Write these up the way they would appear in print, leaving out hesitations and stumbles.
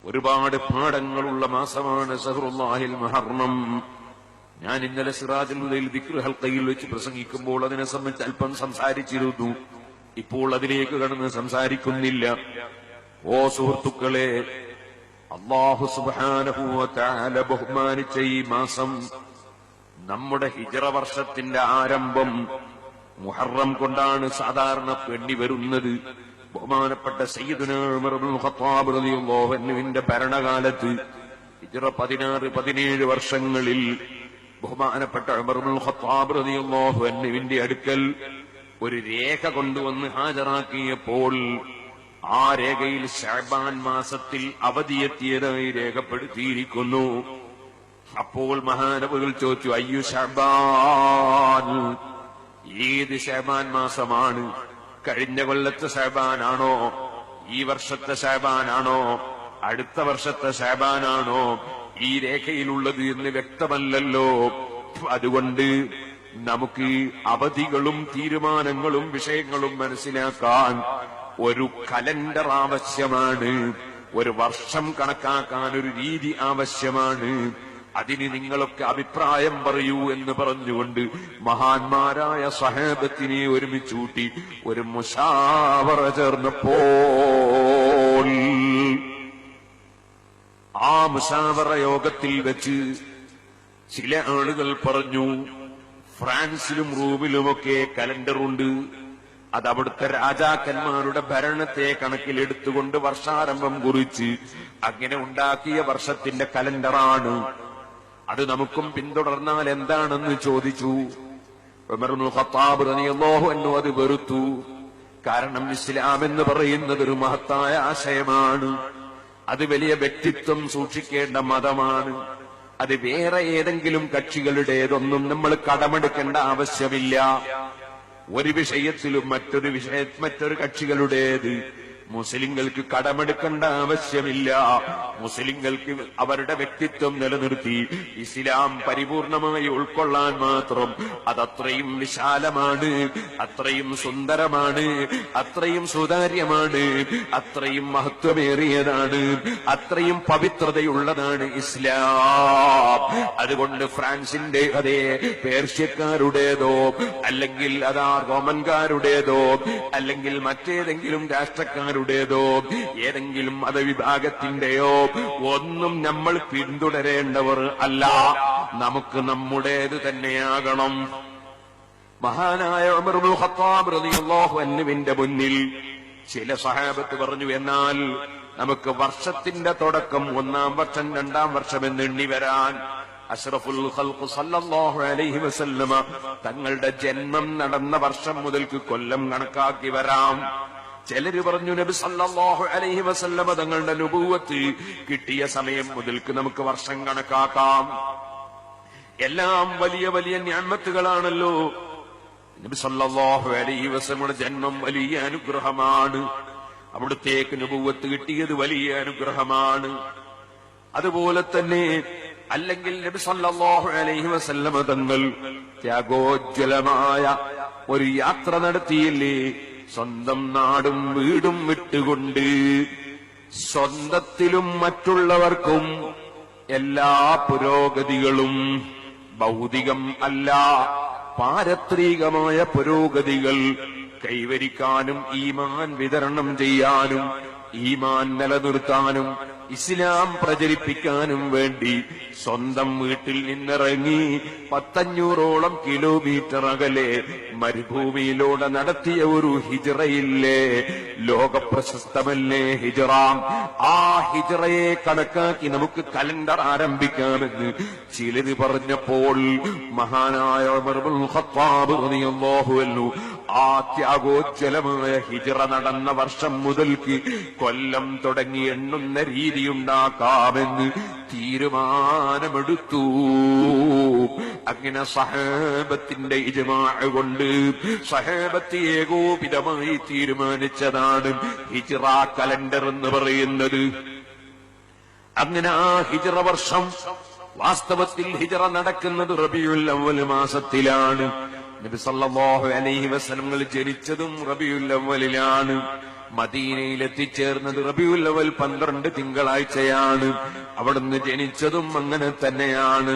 ഒരുപാട് പാഠങ്ങളുള്ള മാസമാണ് ശഹ്റുല്ലാഹിൽ മുഹറം. ഞാൻ ഇന്നലെ സിറാജുൽ ഹുദയിൽ ദിക്ർ ഹൽഖയിൽ വെച്ച് പ്രസംഗിക്കുമ്പോൾ അതിനെ സംബന്ധിച്ച് അല്പം സംസാരിച്ചിരുന്നു. ഇപ്പോൾ അതിലേക്ക് കടന്ന് സംസാരിക്കുന്നില്ല. ഓ സുഹൃത്തുക്കളെ, അല്ലാഹു സുബ്ഹാനഹു വ തആല ബഹുമാനിച്ച ഈ മാസം നമ്മുടെ ഹിജ്റ വർഷത്തിന്റെ ആരംഭം മുഹറം കൊണ്ടാണ് സാധാരണ എണ്ണി വരുന്നത്. ബഹുമാനപ്പെട്ട സയ്യിദുനാ ഉമർ ഇബ്നുൽ ഖത്താബ് റളിയല്ലാഹു അൻഹുവിന്റെ ഭരണകാലത്ത് ഹിജ്റ 16-17 വർഷങ്ങളിൽ ബഹുമാനപ്പെട്ട ഉമർ ഇബ്നുൽ ഖത്താബ് റളിയല്ലാഹു അൻഹുവിന്റെ അടുക്കൽ ഒരു രേഖ കൊണ്ടുവന്ന് ഹാജരാക്കിയപ്പോൾ ആ രേഖയിൽ ശഅബാൻ മാസത്തിൽ അവധിയെത്തിയതായി രേഖപ്പെടുത്തിയിരിക്കുന്നു. അപ്പോൾ മഹാനബികൾ ചോദിച്ചു, അയ്യു ശഅബാൻ, ഏത് ശഅബാൻ മാസമാണ്? കഴിഞ്ഞ കൊല്ലത്തെ ശഅബാനാണോ, ഈ വർഷത്തെ ശഅബാനാണോ, അടുത്ത വർഷത്തെ ശഅബാനാണോ ഈ രേഖയിലുള്ളത് എന്ന് വ്യക്തമല്ലല്ലോ. അതുകൊണ്ട് നമുക്ക് അവധികളും തീരുമാനങ്ങളും വിഷയങ്ങളും മനസ്സിലാക്കാൻ ഒരു കലണ്ടർ ആവശ്യമാണ്, ഒരു വർഷം കണക്കാക്കാൻ ഒരു രീതി ആവശ്യമാണ്. അതിന് നിങ്ങളൊക്കെ അഭിപ്രായം പറയൂ എന്ന് പറഞ്ഞുകൊണ്ട് മഹാന്മാരായ സ്വഹാബത്തിനെ ഒരുമിച്ച് കൂട്ടി ഒരു മുശാവറ ചേർന്നപ്പോൾ ആ മുശാവറ യോഗത്തിൽ വെച്ച് ചില ആളുകൾ പറഞ്ഞു, ഫ്രാൻസിലും റൂമിലുമൊക്കെ കലണ്ടറുണ്ട്, അത് അവിടുത്തെ രാജാക്കന്മാരുടെ ഭരണത്തെ കണക്കിലെടുത്തുകൊണ്ട് വർഷാരംഭം കുറിച്ച് അങ്ങനെ ഉണ്ടാക്കിയ വർഷത്തിന്റെ കലണ്ടറാണ്. അത് നമുക്കും പിന്തുടർന്നാൽ എന്താണെന്ന് ചോദിച്ചു. ഉമർ ഇബ്നുൽ ഖത്താബ് റളിയല്ലാഹു അൻഹു അത് വെറുത്തു. കാരണം ഇസ്ലാം എന്ന് പറയുന്നത് ഒരു മഹത്തായ ആശയമാണ്. അത് വലിയ വ്യക്തിത്വം സൂക്ഷിക്കേണ്ട മതമാണ്. അത് വേറെ ഏതെങ്കിലും കക്ഷികളുടേതൊന്നും നമ്മൾ കടമെടുക്കേണ്ട ആവശ്യമില്ല. ഒരു വിഷയത്തിലും മറ്റൊരു കക്ഷികളുടേത് മുസ്ലിങ്ങൾക്ക് കടമെടുക്കേണ്ട ആവശ്യമില്ല. മുസ്ലിങ്ങൾക്ക് അവരുടെ വ്യക്തിത്വം നിലനിർത്തി ഇസ്ലാം പരിപൂർണമായി ഉൾക്കൊള്ളാൻ മാത്രം അതത്രയും വിശാലമാണ്, അത്രയും സുന്ദരമാണ്, അത്രയും സുതാര്യമാണ്, അത്രയും മഹത്വമേറിയതാണ്, അത്രയും പവിത്രതയുള്ളതാണ് ഇസ്ലാം. അതുകൊണ്ട് ഫ്രാൻസിന്റെ അതേ പേർഷ്യക്കാരുടേതോ അല്ലെങ്കിൽ അതാ റോമൻകാരുടേതോ അല്ലെങ്കിൽ മറ്റേതെങ്കിലും രാഷ്ട്രക്കാരുടേതോ ഏതെങ്കിലും മതവിഭാഗത്തിന്റെയോ ഒന്നും നമ്മൾ പിന്തുടരേണ്ടവർ അല്ല. നമുക്ക് നമ്മുടേത് തന്നെയാകണം. മഹാനായ ഉമർ ഇബ്നുൽ ഖത്താബ് റളിയല്ലാഹു അൻഹുവിന്റെ മുന്നിൽ ചില സഹാബത്ത് പറഞ്ഞു, എന്നാൽ നമുക്ക് വർഷത്തിന്റെ തുടക്കം 1-ാം വർഷം 2-ാം വർഷം എന്ന് എണ്ണി വരാൻ അഷ്റഫുൽ ഖൽഖ് സല്ലല്ലാഹു അലൈഹി വസല്ലമ തങ്ങളുടെ ജന്മം നടന്ന വർഷം മുതൽക്ക് കൊല്ലം കണക്കാക്കി വരാം. ചിലര് പറഞ്ഞു, നബി സല്ലല്ലാഹു അലൈഹി വസല്ലമ തങ്ങളുടെ നുബുവത്ത് കിട്ടിയ സമയം മുതൽക്ക് നമുക്ക് വർഷം കണക്കാക്കാം. എല്ലാം വലിയ വലിയ നിഅമത്തുകളാണല്ലോ. നബി സല്ലല്ലാഹു അലൈഹി വസല്ലമയുടെ ജന്മം വലിയ അനുഗ്രഹമാണ്. അവിടുത്തേക്ക് നുബുവത്ത് കിട്ടിയത് വലിയ അനുഗ്രഹമാണ്. അതുപോലെ തന്നെ അല്ലെങ്കിൽ നബി സല്ലല്ലാഹു അലൈഹി വസല്ലമ തങ്ങൾ ത്യാഗോജ്വലമായ ഒരു യാത്ര നടത്തിയില്ലേ? സ്വന്തം നാടും വീടും വിട്ടുകൊണ്ട് സ്വന്തത്തിലും മറ്റുള്ളവർക്കും എല്ലാ പുരോഗതികളും ഭൗതികം അല്ല പാരത്രികമായ പുരോഗതികൾ കൈവരിക്കാനും ഈമാൻ വിതരണം ചെയ്യാനും ഈമാൻ നിലനിർത്താനും ഇസ്ലാം പ്രചരിപ്പിക്കാനും വേണ്ടി സ്വന്തം വീട്ടിൽ നിന്നിറങ്ങി 500ഓളം കിലോമീറ്റർ അകലെ മരുഭൂമിയിലൂടെ നടത്തിയ ഒരു ഹിജ്റയില്ലേ? ലോകപ്രശസ്തമല്ലേ ഹിജ്റ? ആ ഹിജ്റയെ കണക്കാക്കി നമുക്ക് കലണ്ടർ ആരംഭിക്കാമെന്ന് ചിലര് പറഞ്ഞപ്പോൾ മഹാനായ ഉമർ ഇബ്നുൽ ഖത്താബ് റളിയല്ലാഹു അൻഹു ആ ത്യാഗോജ്വലമായ ഹിജ്റ നടന്ന വർഷം മുതൽക്ക് കൊല്ലം തുടങ്ങി എണ്ണുന്ന രീതിയുണ്ടാക്കാമെന്ന് തീരുമാനമെടുത്തു. അങ്ങനെ സഹാബത്തിന്റെ ഇജ്മാഅ് കൊണ്ട് സഹാബത്ത് ഏകോപിതമായി തീരുമാനിച്ചതാണ് ഹിജ്റ കലണ്ടർ എന്ന് പറയുന്നത്. അങ്ങനെ ആ ഹിജ്റ വർഷം വാസ്തവത്തിൽ ഹിജ്റ നടക്കുന്നത് റബീഉൽ അവ്വൽ മാസത്തിലാണ്. നബി സല്ലല്ലാഹു അലൈഹി വസല്ലം ജനിച്ചതും റബീഉൽ അവ്വലിലാണ്. മദീനയിൽ എത്തിച്ചേർന്നത് റബീഉൽ അവ്വൽ 12 തിങ്കളാഴ്ചയാണ്. അവിടുന്ന് ജനിച്ചതും അങ്ങനെ തന്നെയാണ്.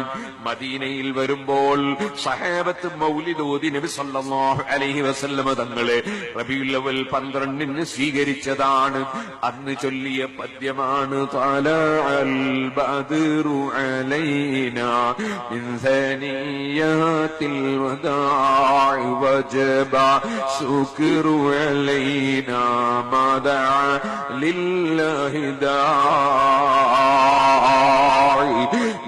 മദീനയിൽ വരുമ്പോൾ സഹാബത്ത് മൗലിദ് ഓതി നബി സല്ലല്ലാഹു അലൈഹി വസല്ലമ തങ്ങളെ റബീഉൽ അവ്വൽ 12 സ്വീകരിച്ചതാണ്. അന്ന് ചൊല്ലിയ പദ്യമാണ് തലഅൽ ബദ്റു അലൈനാ മിൻ സനിയാത്തിൽ വദാഇ വജബ ശുക്റു അലൈനാ മദഅ ലില്ലാഹി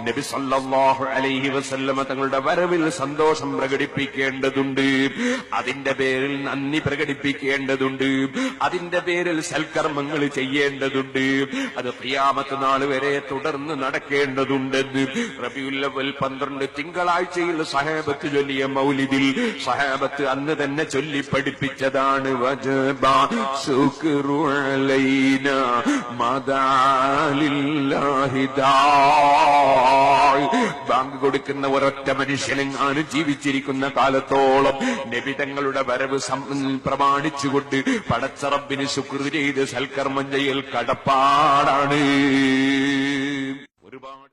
നബി സല്ലല്ലാഹു അലൈഹി വസല്ലമ തങ്ങളുടെ വരവിൽ സന്തോഷം പ്രകടിപ്പിക്കേണ്ടതുണ്ട്. അതിന്റെ പേരിൽ നന്ദി പ്രകടിപ്പിക്കേണ്ടതുണ്ട്. അതിന്റെ പേരിൽ സൽക്കർമ്മങ്ങൾ ചെയ്യേണ്ടതുണ്ട്. അത് ഖിയാമത്ത് നാൾ വരെ തുടർന്ന് നടക്കേണ്ടതുണ്ടെന്ന് റബീഉൽ അവ്വൽ 12 തിങ്കളാഴ്ചയിൽ സഹാബത്ത് ചൊല്ലിയ മൗലിദിൽ സഹാബത്ത് അന്ന് തന്നെ ചൊല്ലി പഠിപ്പിച്ചതാണ്. വജബ ശുക്റു അലൈനാ മദഅ ലില്ലാഹി ബാങ്ക് കൊടുക്കുന്ന ഒരൊറ്റ മനുഷ്യനെങ്ങാനും ജീവിച്ചിരിക്കുന്ന കാലത്തോളം നബി തങ്ങളുടെ വരവ് പ്രമാണിച്ചുകൊണ്ട് പടച്ച റബ്ബിന് ശുക്ർ ചെയ്ത് സൽക്കർമ്മം ചെയ്യൽ കടപ്പാടാണ്. ഒരുപാട്